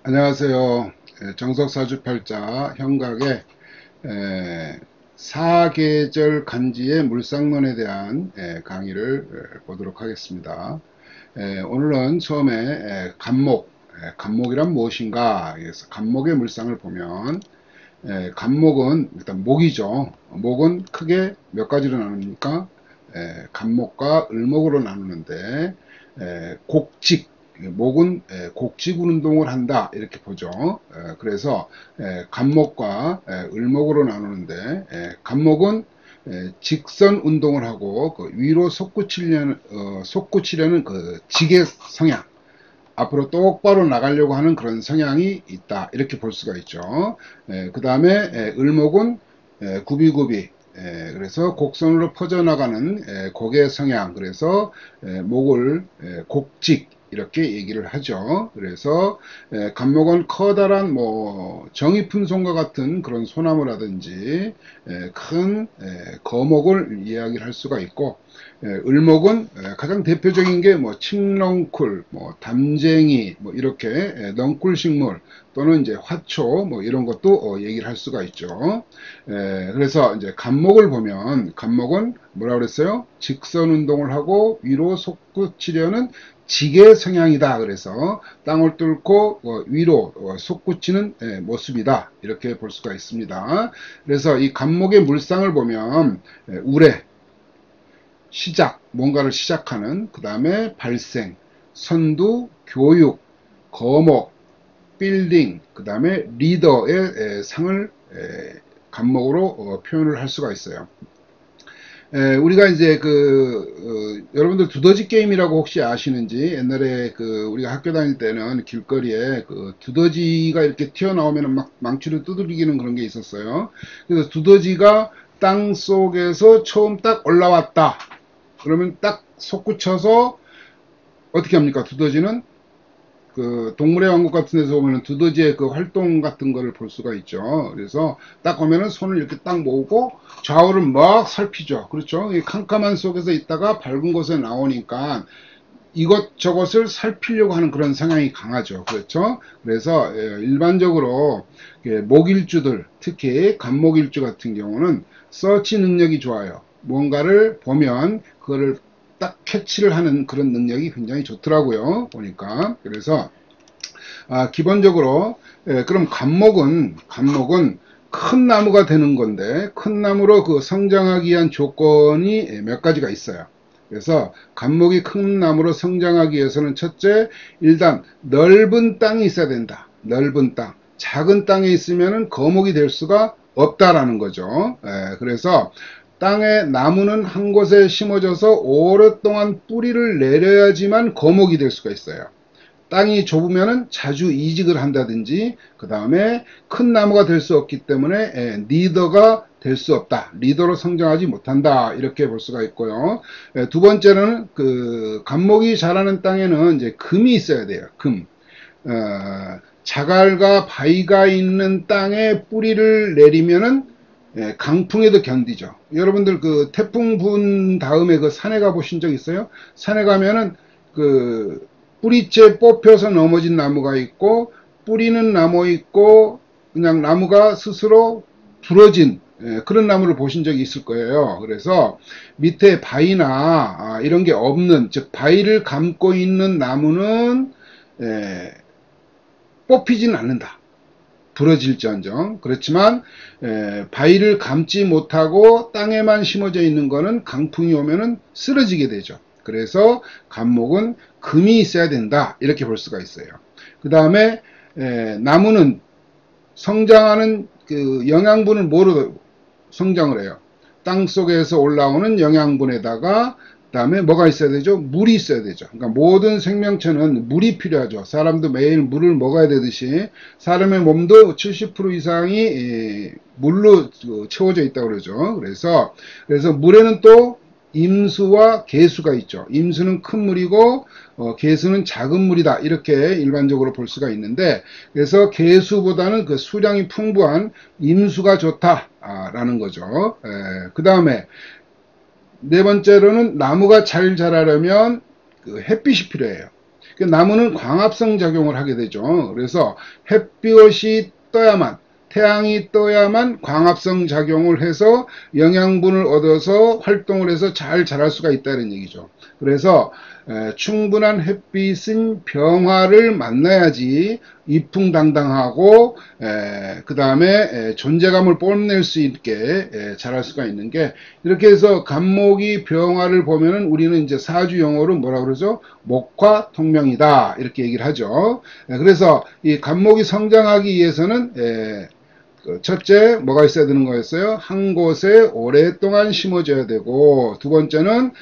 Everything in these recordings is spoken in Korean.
안녕하세요. 정석사주팔자 형각의 사계절 간지의 물상론에 대한 강의를 보도록 하겠습니다. 오늘은 처음에 간목이란 무엇인가, 그래서 간목의 물상을 보면 간목은 일단 목이죠. 목은 크게 몇 가지로 나눕니까? 간목과 을목으로 나누는데 곡직, 목은 곡직 운동을 한다 이렇게 보죠. 그래서 간목과 을목으로 나누는데 간목은 직선 운동을 하고 그 위로 솟구치려는 그 직의 성향, 앞으로 똑바로 나가려고 하는 그런 성향이 있다 이렇게 볼 수가 있죠. 그 다음에 을목은 구비구비, 그래서 곡선으로 퍼져나가는 곡의 성향, 그래서 목을 곡직 이렇게 얘기를 하죠. 그래서 간목은 커다란 뭐 정이품손과 같은 그런 소나무라든지 큰 거목을 이야기를 할 수가 있고, 을목은 가장 대표적인 게 뭐 칡넝쿨, 뭐 담쟁이, 뭐 이렇게 넝쿨식물 또는 이제 화초 뭐 이런 것도 얘기를 할 수가 있죠. 그래서 이제 간목을 보면 간목은 뭐라 그랬어요? 직선 운동을 하고 위로 솟구치려는 직의 성향이다. 그래서 땅을 뚫고 위로 솟구치는 모습이다. 이렇게 볼 수가 있습니다. 그래서 이 간목의 물상을 보면 우레, 시작, 뭔가를 시작하는, 그 다음에 발생, 선두, 교육, 거목, 빌딩, 그 다음에 리더의 상을 간목으로 표현을 할 수가 있어요. 우리가 이제 여러분들 두더지 게임이라고 혹시 아시는지, 옛날에 우리가 학교 다닐 때는 길거리에 두더지가 이렇게 튀어나오면 막 망치로 두들기는 그런 게 있었어요. 그래서 두더지가 땅 속에서 처음 딱 올라왔다. 그러면 딱 솟구쳐서 어떻게 합니까? 두더지는 동물의 왕국 같은 데서 보면 두더지의 그 활동 같은 거를 볼 수가 있죠. 그래서 딱 보면은 손을 이렇게 딱 모으고 좌우를 막 살피죠. 그렇죠. 이 캄캄한 속에서 있다가 밝은 곳에 나오니까 이것저것을 살피려고 하는 그런 성향이 강하죠. 그렇죠. 그래서 일반적으로 목일주들, 특히 간목일주 같은 경우는 서치 능력이 좋아요. 뭔가를 보면 그거를 딱 캐치를 하는 그런 능력이 굉장히 좋더라고요. 보니까. 그래서 기본적으로 그럼 간목은 큰 나무가 되는 건데, 큰 나무로 성장하기 위한 조건이 몇 가지가 있어요. 그래서 간목이 큰 나무로 성장하기 위해서는 첫째, 일단 넓은 땅이 있어야 된다. 넓은 땅. 작은 땅에 있으면 거목이 될 수가 없다라는 거죠. 그래서 땅에 나무는 한 곳에 심어져서 오랫동안 뿌리를 내려야지만 거목이 될 수가 있어요. 땅이 좁으면 자주 이직을 한다든지, 그 다음에 큰 나무가 될 수 없기 때문에 리더가 될 수 없다. 리더로 성장하지 못한다. 이렇게 볼 수가 있고요. 두 번째는 간목이 자라는 땅에는 이제 금이 있어야 돼요. 금. 자갈과 바위가 있는 땅에 뿌리를 내리면은 강풍에도 견디죠. 여러분들 태풍 분 다음에 산에 가 보신 적 있어요? 산에 가면은 뿌리째 뽑혀서 넘어진 나무가 있고, 뿌리는 나무 있고, 그냥 나무가 스스로 부러진 그런 나무를 보신 적이 있을 거예요. 그래서 밑에 바위나 이런 게 없는, 즉 바위를 감고 있는 나무는 뽑히지는 않는다. 부러질지언정. 그렇지만 바위를 감지 못하고 땅에만 심어져 있는 거는 강풍이 오면은 쓰러지게 되죠. 그래서 간목은 금이 있어야 된다. 이렇게 볼 수가 있어요. 그 다음에 나무는 성장하는 영양분을 뭐로 성장을 해요? 땅 속에서 올라오는 영양분에다가 그다음에 뭐가 있어야 되죠? 물이 있어야 되죠. 그러니까 모든 생명체는 물이 필요하죠. 사람도 매일 물을 먹어야 되듯이 사람의 몸도 70% 이상이 물로 채워져 있다고 그러죠. 그래서 물에는 또 임수와 계수가 있죠. 임수는 큰 물이고 계수는 작은 물이다. 이렇게 일반적으로 볼 수가 있는데, 그래서 계수보다는 수량이 풍부한 임수가 좋다라는 거죠. 그 다음에 네 번째로는 나무가 잘 자라려면 햇빛이 필요해요. 나무는 광합성 작용을 하게 되죠. 그래서 햇볕이 떠야만, 태양이 떠야만 광합성 작용을 해서 영양분을 얻어서 활동을 해서 잘 자랄 수가 있다는 얘기죠. 그래서 충분한 햇빛은 병화를 만나야지 이풍당당하고 그 다음에 존재감을 뽐낼 수 있게 자랄 수가 있는 게, 이렇게 해서 간목이 병화를 보면은 우리는 이제 사주 용어로 뭐라 그러죠? 목화 통명이다 이렇게 얘기를 하죠. 그래서 이 간목이 성장하기 위해서는 첫째 뭐가 있어야 되는 거였어요? 한 곳에 오랫동안 심어져야 되고, 두 번째는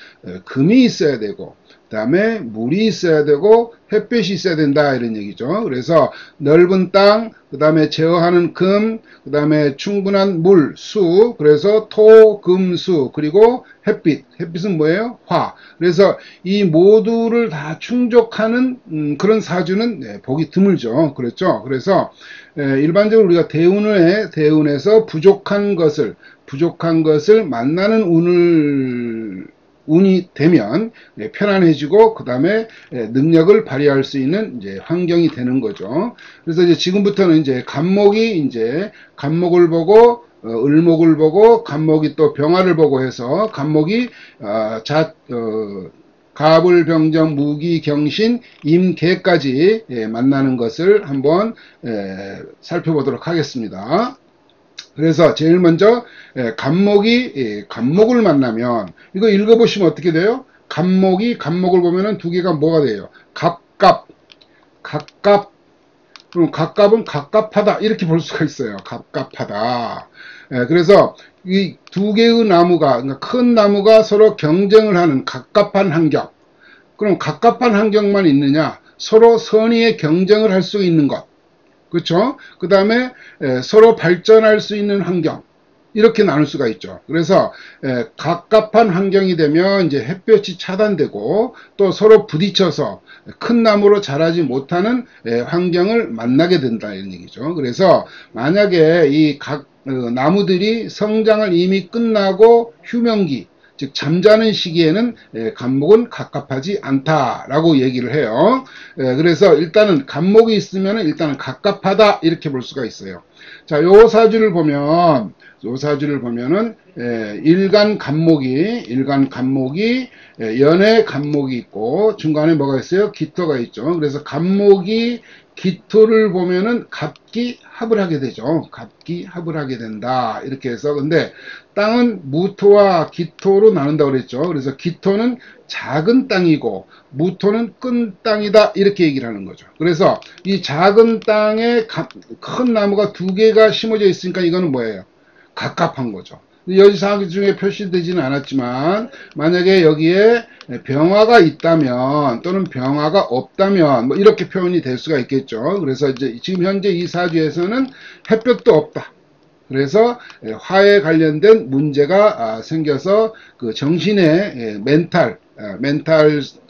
금이 있어야 되고, 그 다음에 물이 있어야 되고 햇빛이 있어야 된다 이런 얘기죠. 그래서 넓은 땅, 그 다음에 제어하는 금, 그 다음에 충분한 물, 수, 그래서 토, 금, 수, 그리고 햇빛. 햇빛은 뭐예요? 화. 그래서 이 모두를 다 충족하는 그런 사주는 보기 드물죠. 그렇죠? 그래서 일반적으로 우리가 대운에서 부족한 것을 만나는 운이 되면 편안해지고, 그 다음에 능력을 발휘할 수 있는 이제 환경이 되는 거죠. 그래서 이제 지금부터는 이제 간목을 보고 을목을 보고 간목이 또 병화를 보고 해서 간목이 갑을 병정 무기 경신 임계까지 만나는 것을 한번 살펴보도록 하겠습니다. 그래서 제일 먼저 간목을 만나면 이거 읽어보시면 어떻게 돼요? 간목을 보면은 두 개가 뭐가 돼요? 갑갑. 그럼 갑갑은 갑갑하다 이렇게 볼 수가 있어요. 갑갑하다. 그래서 이 두 개의 나무가, 그러니까 큰 나무가 서로 경쟁을 하는 갑갑한 환경. 그럼 갑갑한 환경만 있느냐? 서로 선의의 경쟁을 할 수 있는 것. 그렇죠? 그 다음에 서로 발전할 수 있는 환경, 이렇게 나눌 수가 있죠. 그래서 갑갑한 환경이 되면 이제 햇볕이 차단되고 또 서로 부딪혀서 큰 나무로 자라지 못하는 환경을 만나게 된다 이런 얘기죠. 그래서 만약에 이 나무들이 성장을 이미 끝나고 휴명기, 즉 잠자는 시기에는 간목은 갑갑하지 않다라고 얘기를 해요. 그래서 일단은 간목이 있으면 일단은 갑갑하다 이렇게 볼 수가 있어요. 자, 요 사주를 보면은 일간 간목이 연애 간목이 있고 중간에 뭐가 있어요? 기토가 있죠. 그래서 간목이 기토를 보면은 갑기합을 하게 되죠. 갑기합을 하게 된다. 이렇게 해서, 근데 땅은 무토와 기토로 나눈다고 그랬죠. 그래서 기토는 작은 땅이고 무토는 큰 땅이다. 이렇게 얘기를 하는 거죠. 그래서 이 작은 땅에 큰 나무가 두 개가 심어져 있으니까 이거는 뭐예요? 갑갑한 거죠. 여기 사주 중에 표시되지는 않았지만 만약에 여기에 병화가 있다면 또는 병화가 없다면 뭐 이렇게 표현이 될 수가 있겠죠. 그래서 이제 지금 현재 이 사주에서는 햇볕도 없다. 그래서 화에 관련된 문제가 생겨서 그 정신의 멘탈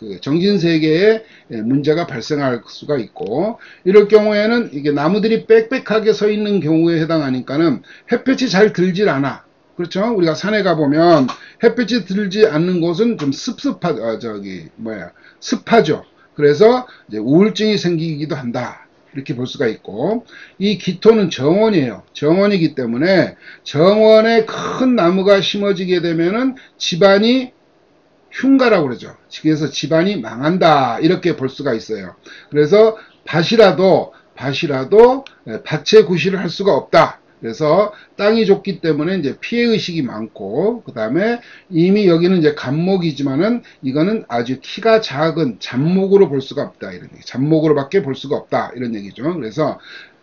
그 정신 세계에 문제가 발생할 수가 있고, 이럴 경우에는 이게 나무들이 빽빽하게 서 있는 경우에 해당하니까는 햇볕이 잘 들질 않아. 그렇죠? 우리가 산에 가보면 햇빛이 들지 않는 곳은 좀 습하죠. 그래서 이제 우울증이 생기기도 한다. 이렇게 볼 수가 있고, 이 기토는 정원이에요. 정원이기 때문에 정원에 큰 나무가 심어지게 되면은 집안이 흉가라고 그러죠. 그래서 집안이 망한다. 이렇게 볼 수가 있어요. 그래서 밭이라도 밭에 구실을 할 수가 없다. 그래서 땅이 좁기 때문에 이제 피해의식이 많고, 그 다음에 이미 여기는 이제 간목이지만은 이거는 아주 키가 작은 잡목으로 볼 수가 없다. 이런 얘기. 잡목으로밖에 볼 수가 없다. 이런 얘기죠. 그래서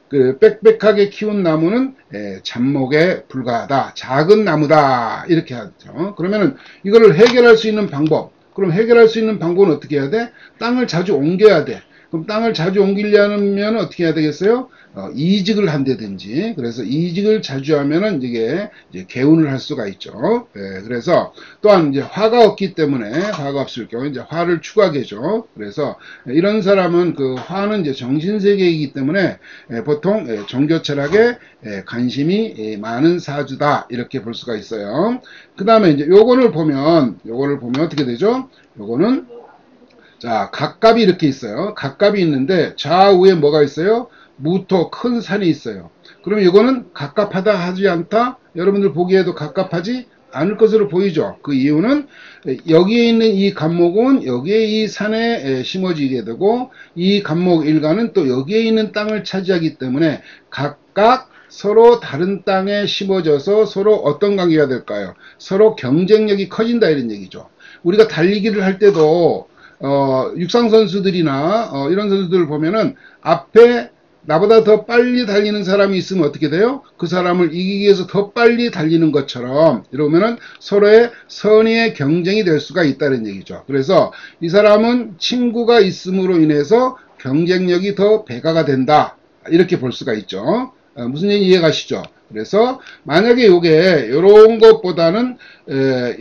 그 빽빽하게 키운 나무는 잡목에 불과하다. 작은 나무다. 이렇게 하죠. 그러면은 이거를 해결할 수 있는 방법. 그럼 해결할 수 있는 방법은 어떻게 해야 돼? 땅을 자주 옮겨야 돼. 그럼 땅을 자주 옮기려면 어떻게 해야 되겠어요? 이직을 한다든지. 그래서 이직을 자주 하면은 이제 개운을 할 수가 있죠. 그래서 또한 이제 화가 없기 때문에, 화가 없을 경우 이제 화를 추가하죠. 그래서 이런 사람은 그 화는 이제 정신세계이기 때문에 보통 종교 철학에 관심이 많은 사주다. 이렇게 볼 수가 있어요. 그 다음에 이제 요거를 보면 어떻게 되죠? 요거는 자, 각갑이 이렇게 있어요. 각갑이 있는데 좌우에 뭐가 있어요? 무토 큰 산이 있어요. 그럼 이거는 갑갑하다 하지 않다? 여러분들 보기에도 갑갑하지 않을 것으로 보이죠. 그 이유는 여기에 있는 이 갑목은 여기에 이 산에 심어지게 되고 이 갑목 일가는 또 여기에 있는 땅을 차지하기 때문에 각각 서로 다른 땅에 심어져서 서로 어떤 관계가 될까요? 서로 경쟁력이 커진다 이런 얘기죠. 우리가 달리기를 할 때도 육상 선수들이나 이런 선수들을 보면은 앞에 나보다 더 빨리 달리는 사람이 있으면 어떻게 돼요? 그 사람을 이기기 위해서 더 빨리 달리는 것처럼 이러면은 서로의 선의의 경쟁이 될 수가 있다는 얘기죠. 그래서 이 사람은 친구가 있음으로 인해서 경쟁력이 더 배가가 된다. 이렇게 볼 수가 있죠. 무슨 얘기 이해가시죠? 그래서 만약에 요게 요런 것보다는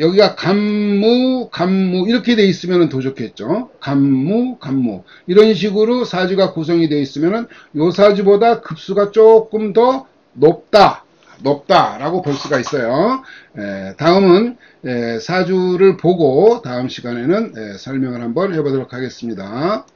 여기가 간무 이렇게 돼 있으면 더 좋겠죠. 간무 이런 식으로 사주가 구성이 돼 있으면 요 사주보다 급수가 조금 더 높다라고 볼 수가 있어요. 다음은 사주를 보고 다음 시간에는 설명을 한번 해보도록 하겠습니다.